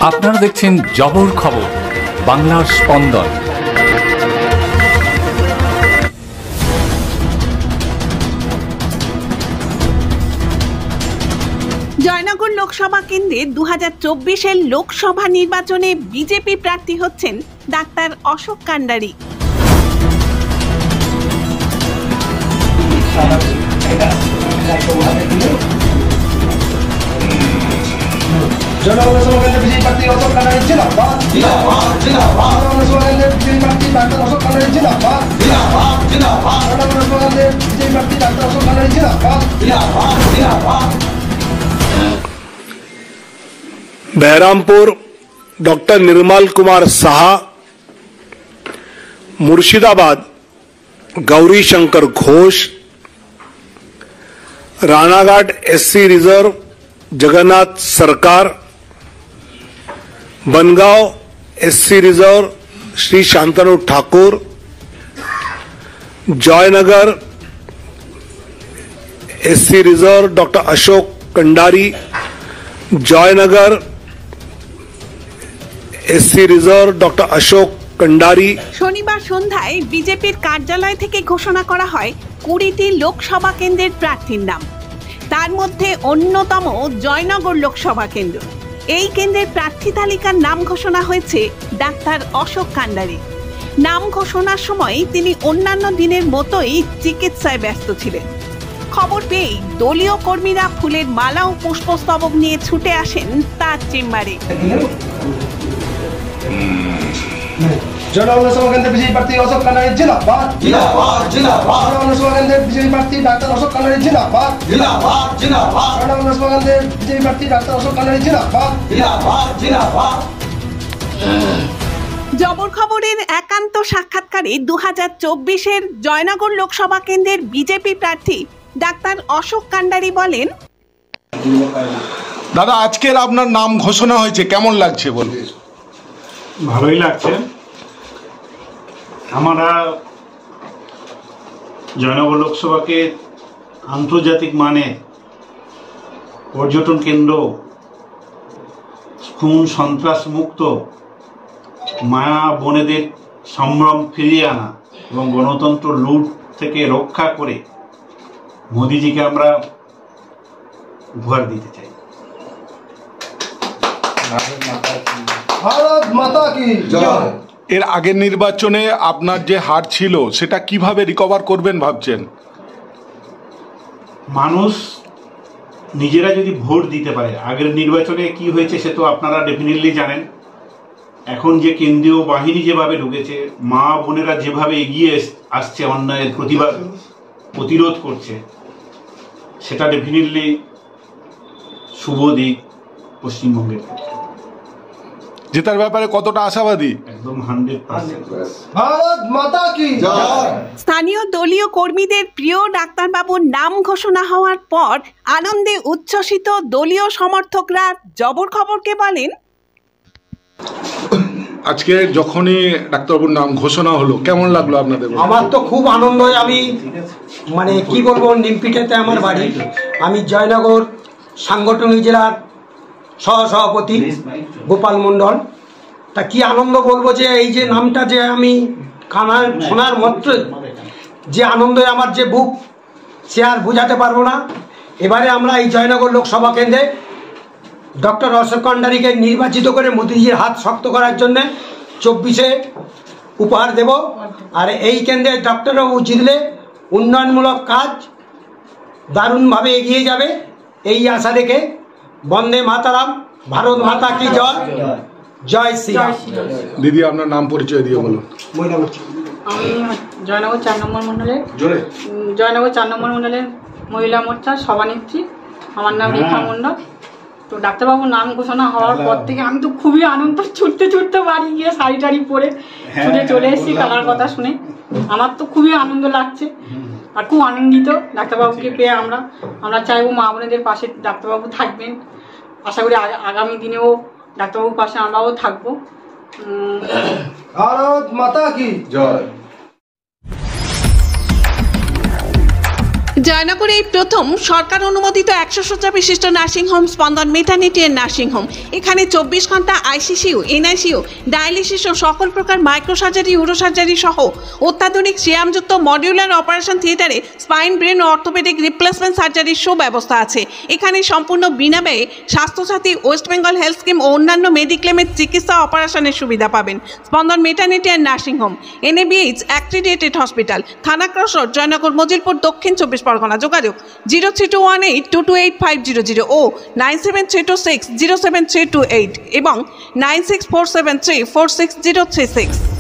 আপনারা দেখছেন জবর খবর, বাংলার স্পন্দন। জয়নগর লোকসভা কেন্দ্রে 2024-এর লোকসভা নির্বাচনে বিজেপি প্রার্থী হচ্ছেন ডাক্তার অশোক কান্ডারি। Baharampur doctor Nirmal Kumar Saha, Murshidabad Gauri Shankar Ghosh, Ranaghat SC reserve Jagannath सरकार, Bangaon SC reserve Shri Shantanu Thakur, Jaynagar SC reserve doctor Ashok Kandari, Jaynagar SC reserve doctor Ashok Kandari. শনিবার সন্ধ্যায় বিজেপির কার্যালয় থেকে ঘোষণা করা হয় 20টি লোকসভা কেন্দ্রের প্রার্থীর নাম। তার মধ্যে অন্যতম জয়নগর লোকসভা কেন্দ্র। এই কেন্দ্রের প্রার্থী তালিকার নাম ঘোষণা হয়েছে ডাক্তার অশোক কান্ডারি। নাম ঘোষণার সময় তিনি অন্যান্য দিনের মতোই চিকিৎসায় ব্যস্ত ছিলেন। খবর পেয়ে দলীয় কর্মীরা ফুলের মালা ও পুষ্পস্তবক নিয়ে ছুটে আসেন তার চেম্বারে। জনগণ লোকসভা কেন্দ্রের বিজেপি প্রার্থী অশোক কান্ডারি জিন্দাবাদ জিন্দাবাদ জিন্দাবাদ। জনগণ লোকসভা কেন্দ্রের বিজেপি প্রার্থী ডাক্তার অশোক কান্ডারি জিন্দাবাদ জিন্দাবাদ জিন্দাবাদ। জনগণ লোকসভা কেন্দ্রের বিজেপি প্রার্থী ডাক্তার অশোক কান্ডারি জিন্দাবাদ জিন্দাবাদ জিন্দাবাদ। জবর খবরের একান্ত সাক্ষাৎকারে 2024-এর জয়নগর লোকসভা কেন্দ্রের বিজেপি প্রার্থী ডাক্তার অশোক কান্ডারি বলেন, দাদা আজকের আপনার নাম ঘোষণা হয়েছে, কেমন লাগছে বলবে? ভালোই লাগছে। আমরা জয়নগর লোকসভাকে আন্তর্জাতিক মানে পর্যটন কেন্দ্র, খুন সন্ত্রাস মুক্ত, মায়া বোনেদের সম্ভ্রম ফিরিয়ে আনা এবং গণতন্ত্র লুট থেকে রক্ষা করে মোদিজিকে আমরা উপহার দিতে চাই। ভারত মাতা কি জয়। এর আগের নির্বাচনে আপনার যে হার ছিল সেটা কিভাবে রিকভার করবেন ভাবছেন? মানুষ নিজেরা যদি ভোট দিতে পারে, আগের নির্বাচনে কি হয়েছে সে তো আপনারা ডেফিনেটলি জানেন। এখন যে কেন্দ্রীয় বাহিনী যেভাবে ঢুকেছে, মা বোনেরা যেভাবে এগিয়ে আসছে অন্যায়ের প্রতিবাদ প্রতিরোধ করছে, সেটা ডেফিনেটলি শুভ দিক পশ্চিমবঙ্গের। জেতার ব্যাপারে কতটা আশাবাদী? একদম 100%। ভারত মাতা কি জয়। স্থানীয় দলীয় কর্মীদের প্রিয় ডাক্তারবাবুর নাম ঘোষণা হওয়ার পর আনন্দে উচ্ছ্বসিত দলীয় সমর্থকরা জবর খবরকে বলেন, আজকে যখনই ডাক্তারবাবুর নাম ঘোষণা হলো কেমন লাগলো আপনাদের? আমার তো খুব আনন্দ। আমি মানে কি বলবো, নিমপিঠাতে আমার বাড়ি। আমি জয়নগর সাংগঠনিক জেলার সহসভাপতি গোপাল মণ্ডল। তা কি আনন্দ বলবো, যে এই যে নামটা যে আমি কানায় শোনার মাত্র যে আনন্দে আমার যে বুক, সে আর বোঝাতে পারবো না। এবারে আমরা এই জয়নগর লোকসভা কেন্দ্রে ডক্টর অশোক কান্ডারিকে নির্বাচিত করে মোদিজির হাত শক্ত করার জন্যে 24-এ উপহার দেব। আর এই কেন্দ্রে ডক্টরবাবু জিতলে উন্নয়নমূলক কাজ দারুণভাবে এগিয়ে যাবে, এই আশা রেখে বন্দে মাতারাম, ভারত মাতা কি জয়, জয় শ্রী। দিদি আপনার নাম পরিচয় দিয়ে বলুন। আমি জয়নগর 4 নম্বর মণ্ডলের মহিলা মোর্চার সভানেত্রী। আমার নাম রেখা মণ্ডল। তো ডাক্তারবাবুর নাম ঘোষণা হওয়ার পর থেকে আমি তো খুবই আনন্দ, ছুটতে ছুটতে বাড়ি গিয়ে শাড়ি টাড়ি পরে ছুটে চলে এসেছি তার কথা শুনে। আমার তো খুবই আনন্দ লাগছে আর খুব আনন্দিত ডাক্তারবাবুকে পেয়ে। আমরা চাইবো মা বোনেদের পাশে ডাক্তারবাবু থাকবেন। আশা করি আগামী দিনেও ডাক্তারবাবুর পাশে আমরাও থাকবো। ভারত মাতা কি জয়। জয়নগরে এই প্রথম সরকার অনুমোদিত 100 শয্যা বিশিষ্ট নার্সিংহোম স্পন্দন মেটার্নিটি এন্ড নার্সিংহোম। এখানে 24 ঘন্টা আইসিসিউ, এনআইসিউ, ডায়ালিসিস ও সকল প্রকার মাইক্রোসার্জারি, ইউরোসার্জারি সহ অত্যাধুনিক সিয়ামযুক্ত মডিউলার অপারেশন থিয়েটারে স্পাইন, ব্রেন ও অর্থোপেডিক রিপ্লেসমেন্ট সার্জারির সুব্যবস্থা আছে। এখানে সম্পূর্ণ বিনামূল্যে Swasthya Sathi, West Bengal health scheme ও অন্যান্য মেডিক্লেমের চিকিৎসা অপারেশনের সুবিধা পাবেন। Spandan maternity and nursing home, NABH accredited hospital, Thana cross road, Jaynagar, Majilpur, Dakshin 24 Pargana. যোগাযোগ 0321822850 ও 9732607328 এবং 9647346036।